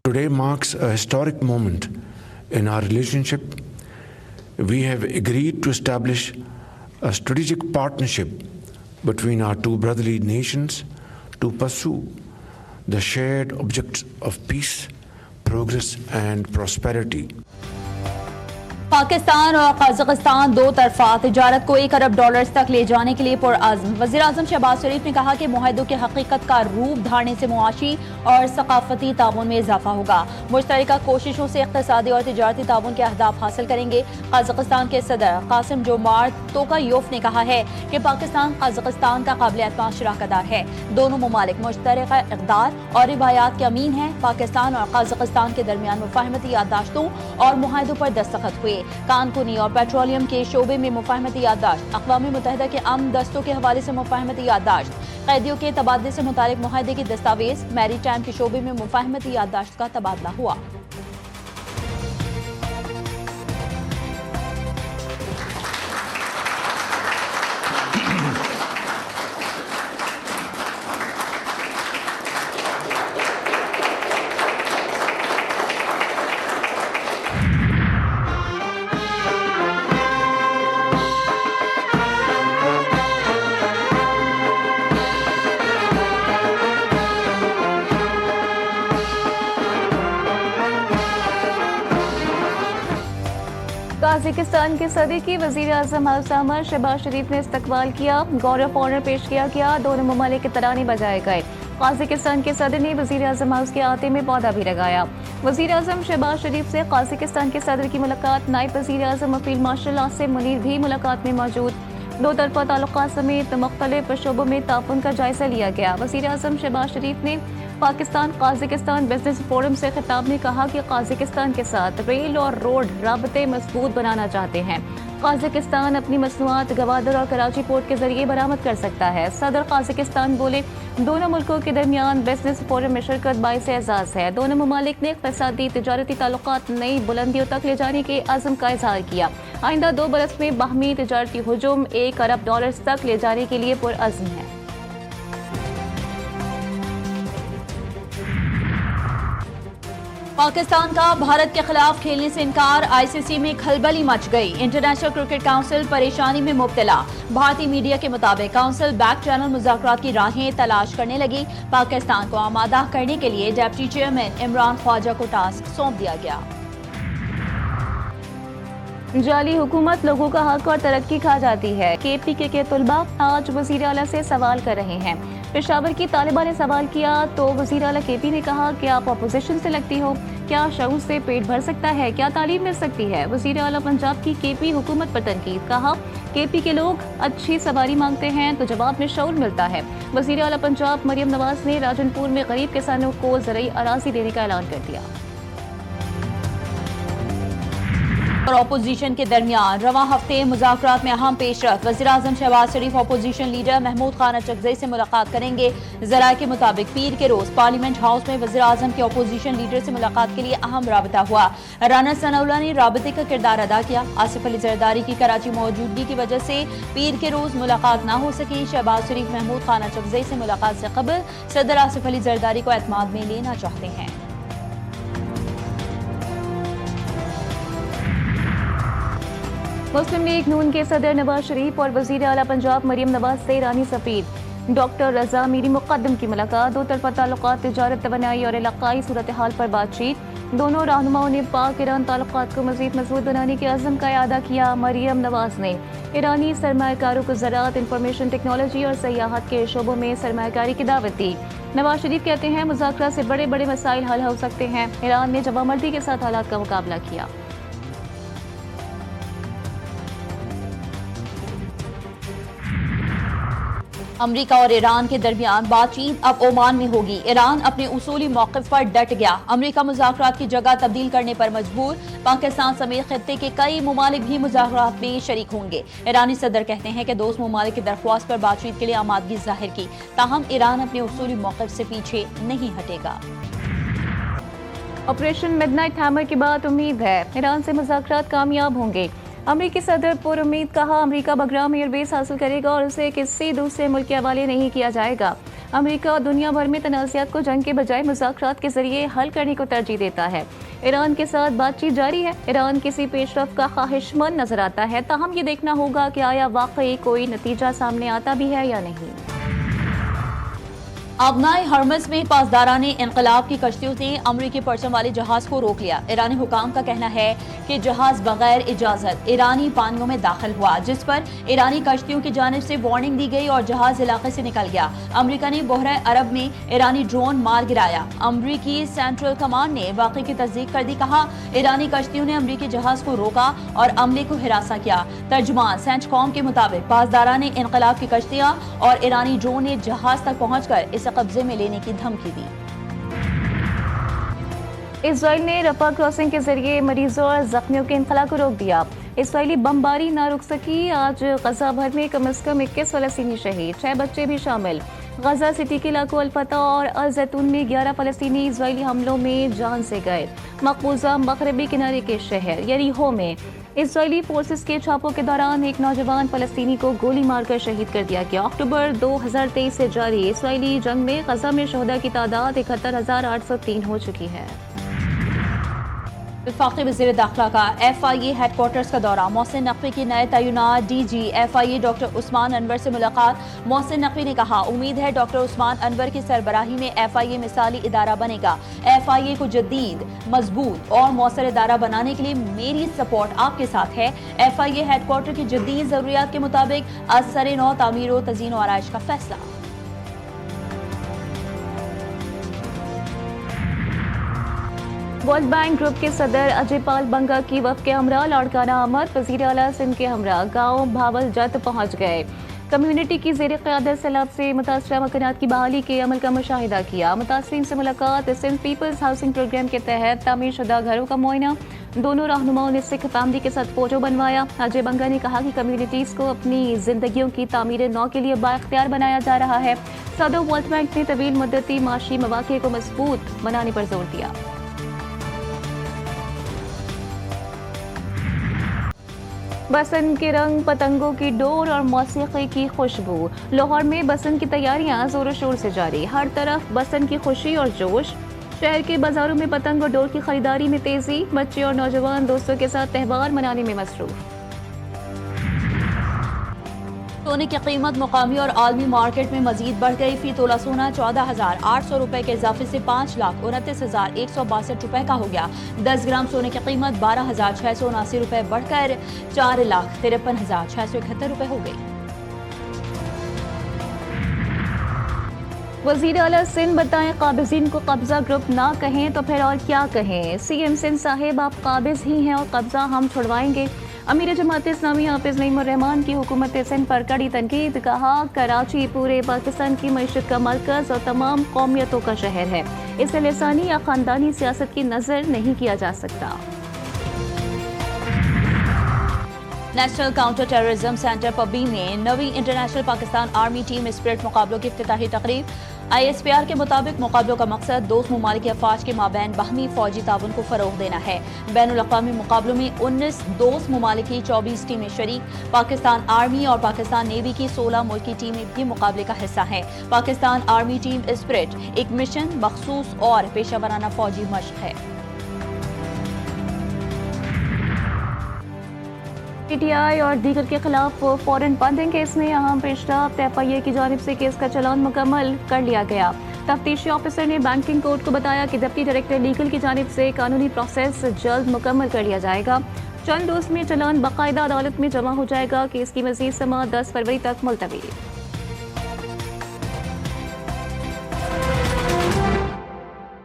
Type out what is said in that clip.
Today marks a historic moment in our relationship. We have agreed to establish a strategic partnership between our two brotherly nations to pursue the shared objectives of peace, progress and prosperity. Pakistan और Kazakhstan दो तरफा तिजारत को $1 अरब तक ले जाने के लिए पुरअज़्म। वज़ीर-ए-आज़म शहबाज शरीफ ने कहा कि मुआहदों की हकीकत का रूप धारने से मुआशी और सकाफती ताउन में इजाफा होगा। मुश्तरका कोशिशों से इक़्तिसादी और तिजारती ताउन के अहदाफ हासिल करेंगे। कजाकिस्तान के सदर कासिम जोमार्ट तोकायोफ ने कहा है कि पाकिस्तान कजाकिस्तान का काबिल एतमाद शराकतदार है। दोनों ममालिक मुश्तरका इक़दार और रिवायात के अमीन हैं। पाकिस्तान और कजाकिस्तान के दरमियान मुफ़ाहमती याददाश्तों और मुआहदों पर दस्तखत हुए। कानकुनी और पेट्रोलियम के शोबे में मुफ़ाहमती याददाश्त, अक़वाम मुत्तहिदा के अमन दस्तों के हवाले से मुफ़ाहमती याददाश्त, कैदियों के तबादले से मुतालिक मुआहदे की दस्तावेज, मैरी टाइम के शोबे में मुफ़ाहमती याददाश्त का तबादला हुआ। ताजिकिस्तान के सदर की वज़ीर-ए-आज़म अल-सामा शहबाज शरीफ ने इस्तकबाल किया। गार्ड ऑफ ऑनर पेश किया गया। दोनों ममालिक के तराने बजाए गए। ताजिकिस्तान के सदर ने वज़ीर-ए-आज़म हाउस के अहाते में पौधा भी लगाया। वज़ीर-ए-आज़म शहबाज शरीफ से ताजिकिस्तान के सदर की मुलाकात। नायब वज़ीर-ए-आज़म फील्ड मार्शल आसिम मुनीर भी मुलाकात में मौजूद। दो तरफा ताल्लुकात समेत मुख्तलिफ शोबों में ताउन का जायजा लिया गया। वज़ीर-ए-आज़म शहबाज शरीफ ने पाकिस्तान काज़ाकिस्तान बिजनेस फोरम से खिताब में कहा कि काज़ाकिस्तान के साथ रेल और रोड राबते मजबूत बनाना चाहते हैं। काज़ाकिस्तान अपनी मसनूआत गवादर और कराची पोर्ट के जरिए बरामद कर सकता है। सदर काज़ाकिस्तान बोले, दोनों मुल्कों के दरमियान बिजनेस फोरम में शिरकत बाइस एजाज़ है। दोनों ममालिक ने इक़्तिसादी तिजारती ताल्लुकात नई बुलंदियों तक ले जाने के अज़्म का इज़हार किया। आइंदा 2 बरस में बाहमी तिजारती हुजूम $1 अरब तक ले जाने के लिए पुरअज़्म है। पाकिस्तान का भारत के खिलाफ खेलने से इनकार। आईसीसी में खलबली मच गई। इंटरनेशनल क्रिकेट काउंसिल परेशानी में मुब्तला। भारतीय मीडिया के मुताबिक काउंसिल बैक चैनल मुज़ाकरात की राहें तलाश करने लगी। पाकिस्तान को आमादा करने के लिए डिप्टी चेयरमैन इमरान ख्वाजा को टास्क सौंप दिया गया। जाली हुकूमत लोगों का हक और तरक्की खा जाती है। KPK के तुलबा आज वज़ीर आला से सवाल कर रहे हैं। पेशावर की तालिबा ने सवाल किया तो वज़ीर आला KP ने कहा कि आप अपोजिशन से लगती हो, क्या शऊर से पेट भर सकता है, क्या तालीम मिल सकती है। वज़ीर आला पंजाब की KP हुकूमत पर तनकीद। कहा KP के लोग अच्छी सवारी मांगते हैं तो जवाब में शऊर मिलता है। वज़ीर आला पंजाब मरियम नवाज ने राजनपुर में गरीब किसानों को ज़रई अराज़ी देने का ऐलान कर दिया। और अपोजिशन के दरमियान रवां हफ्ते मुज़ाकरात में अहम पेशरफ। वज़ीर-ए-आज़म शहबाज शरीफ अपोजिशन लीडर महमूद खान अचकज़ई से मुलाकात करेंगे। ज़राए के मुताबिक पीर के रोज पार्लियामेंट हाउस में वज़ीर-ए-आज़म के अपोजिशन लीडर से मुलाकात के लिए अहम राबता हुआ। राना सनाउल्लाह ने राबते का किरदार अदा किया। आसिफ अली जरदारी की कराची मौजूदगी की वजह से पीर के रोज मुलाकात न हो सकी। शहबाज शरीफ महमूद खान अचकज़ई से मुलाकात से कबल सदर आसिफ अली जरदारी को एतमाद में लेना चाहते हैं। मुस्लिम लीग नून के सदर नवाज शरीफ और वज़ीर आला पंजाब मरियम नवाज से ईरानी सफ़ीर डॉक्टर रज़ा मीरी मुक़द्दम की मुलाकात। दो तरफा ताल्लुकात, तिजारत, तवानाई और इलाक़ाई सूरत हाल पर बातचीत। दोनों रहनुमाओं ने पाक ईरान ताल्लुकात को मज़ीद मजबूत बनाने के अज़्म का इआदा किया। मरियम नवाज ने ईरानी सरमायाकारों को ज़राअत, इंफॉर्मेशन टेक्नोलॉजी और सयाहत के शोबों में सरमायाकारी की दावत दी। नवाज शरीफ कहते हैं मुज़ाकरा से बड़े बड़े मसाइल हल हो सकते हैं। ईरान ने जवामर्दी के साथ हालात का मुकाबला किया। अमरीका और ईरान के दरमियान बातचीत अब ओमान में होगी। ईरान अपने उसूली मौक़िफ़ पर डट गया। अमरीका मुज़ाकरात की जगह तब्दील करने पर मजबूर। पाकिस्तान समेत खित्ते के कई ममालिक भी मुज़ाकरात में शरीक होंगे। ईरानी सदर कहते हैं कि दोस्त ममालिक की दरख्वास्त पर बातचीत के लिए आमादगी जाहिर की, ताहम ईरान अपने उसूली मौक़िफ़ से पीछे नहीं हटेगा। ऑपरेशन मिडनाइट हैमर के बाद उम्मीद है ईरान से मुज़ाकरात कामयाब होंगे। अमरीकी सदर पुर उम्मीद। कहा अमरीका बगराम एयरबेस हासिल करेगा और उसे किसी दूसरे मुल्क के हवाले नहीं किया जाएगा। अमेरिका दुनिया भर में तनाज़ात को जंग के बजाय मुज़ाकरात के जरिए हल करने को तरजीह देता है। ईरान के साथ बातचीत जारी है। ईरान किसी पेशरफ का ख्वाहिशमंद नजर आता है, ताहम ये देखना होगा कि आया वाकई कोई नतीजा सामने आता भी है या नहीं। अबनाए हरमस में पासदाराने इनकलाब की कश्तियों ने अमरीकी परचम वाले जहाज को रोक लिया। ईरानी हुकाम का कहना है कि जहाज बगैर इजाजत ईरानी पानियों में दाखिल हुआ, जिस पर ईरानी कश्तियों की जानिब से वार्निंग दी गई और जहाज इलाके से निकल गया। अमरीका ने बहरा अरब में ईरानी ड्रोन मार गिराया। अमरीकी सेंट्रल कमांड ने वाक़े की तस्दीक कर दी। कहा, ईरानी कश्तियों ने अमरीकी जहाज को रोका और अमले को हिरासा किया। तर्जुमान सेंटकॉम के मुताबिक पासदाराने इनकलाब की कश्तियां और ईरानी ड्रोन ने जहाज तक पहुंचकर इसे कब्जे में लेने की धमकी दी। इजराइल ने रफा क्रॉसिंग के जरिए मरीजों और जख्मियों के इंखला को रोक दिया। इसराइली बमबारी ना रुक सकी। आज गजा भर में कम से कम 21 फलस्तीनी शहीद, 6 बच्चे भी शामिल। गजा सिटी के इलाकों अल-फतह और अल-जैतून में 11 फलस्तीनी इजरायली हमलों में जान से गए। मकबूजा मगरबी किनारे के शहर यरीहो में इजरायली फोर्सेस के छापों के दौरान एक नौजवान फलस्तीनी को गोली मारकर शहीद कर दिया गया। अक्टूबर 2023 से जारी इसराइली जंग में गजा में शहदा की तादाद 71,803 हो चुकी है। वफाकी वज़ीर दाखिला का FIA हेडक्वार्टर्स का दौरा। मोहसिन नकवी की नए तैनात DG FIA doctor Usman Anwar से मुलाकात। मोहसिन नकवी ने कहा, उम्मीद है डॉक्टर उस्मान अनवर की सरबराही में FIA मिसाली इदारा बनेगा। FIA को जदीद, मजबूत और मौसर इदारा बनाने के लिए मेरी सपोर्ट आपके साथ है। FIA हेडक्वार्टर की जदीद ज़रूरियात के मुताबिक असर नौ तामीर व तज़ीन व आराइश का फैसला। वर्ल्ड बैंक ग्रुप के सदर अजय पाल बंगा की वफ़द के हमरा लाड़काना आमद। वज़ीर आला सिंध के हमरा गाँव भावल जत पहुँच गए। कम्युनिटी की ज़ेर क़यादत सैलाब से मुतासरा मकानात की बहाली के अमल का मुशाहिदा किया। मुतासरीन से मुलाकात। सिंध पीपल्स हाउसिंग प्रोग्राम के तहत तामीर शुदा घरों का मुआयना। दोनों रहनुमाओं ने सिख फैमिली के साथ फोटो बनवाया। अजय बंगा ने कहा कि कम्युनिटीज़ को अपनी जिंदगियों की तामीर नौ के लिए बाइख्तियार बनाया जा रहा है। सदर वर्ल्ड बैंक ने तवील मुद्दती माशी मवाक़े को मजबूत बनाने पर जोर दिया। बसंत के रंग, पतंगों की डोर और मौसीकी की खुशबू। लाहौर में बसंत की तैयारियां जोरों शोर से जारी। हर तरफ बसंत की खुशी और जोश। शहर के बाजारों में पतंग और डोर की खरीदारी में तेजी। बच्चे और नौजवान दोस्तों के साथ त्यौहार मनाने में मसरूफ। सोने की कीमत मुकामी और आलमी मार्केट में मजीद बढ़ गई। फी तोला सोना 14,800 रुपए के इजाफे से 5,29,162 रुपए का हो गया। 10 ग्राम सोने की कीमत 12,679 रुपए बढ़कर 4,53,671 रुपए हो गई। वज़ीर आला सिंध बताएं, काबिज़ीन को कब्जा ग्रुप ना कहें तो फिर और क्या कहें। CM सिंध साहिब, आप काबिज़ ही हैं और कब्जा हम छुड़वाएंगे। अमीर जमात इस्लामी हाफिज नईमुर्रहमान की हुकूमत सिंध पर कड़ी तनकीद। कहा, कराची पूरे पाकिस्तान की मईशत का मरकज़ और तमाम कौमियतों का शहर है। इसे लिसानी या ख़ानदानी सियासत की नज़र नहीं किया जा सकता। National counter terrorism centre Pabbi में नवी international Pakistan army team spirit मुकाबलों की इफ्तिताही तकरीब। ISPR के मुताबिक मुकाबलों का मकसद दोस्त ममालिक के अफवाज के माबैन बाहमी फौजी ताउन को फरोग देना है। बैनुल-अक़वामी मुकाबलों में 19 दोस्त ममालिक की 24 टीमें शरीक। पाकिस्तान आर्मी और पाकिस्तान नेवी की 16 मुल्की टीमें भी मुकाबले का हिस्सा हैं। पाकिस्तान आर्मी टीम स्पिरिट एक मिशन, मखसूस और पेशा वराना फौजी मशक है। PTI और दीगर के खिलाफ फॉरेन फंडिंग केस में अहम पेशरफ्त। FIA की जानिब से केस का चलान मुकम्मल कर लिया गया। तफ्तीशी ऑफिसर ने बैंकिंग कोर्ट को बताया कि डिप्टी डायरेक्टर लीगल की जानिब से कानूनी प्रोसेस जल्द मुकम्मल कर लिया जाएगा। चंद रोज में चलान बाकायदा अदालत में जमा हो जाएगा। केस की मज़ीद समाअत 10 फरवरी तक मुलतवी।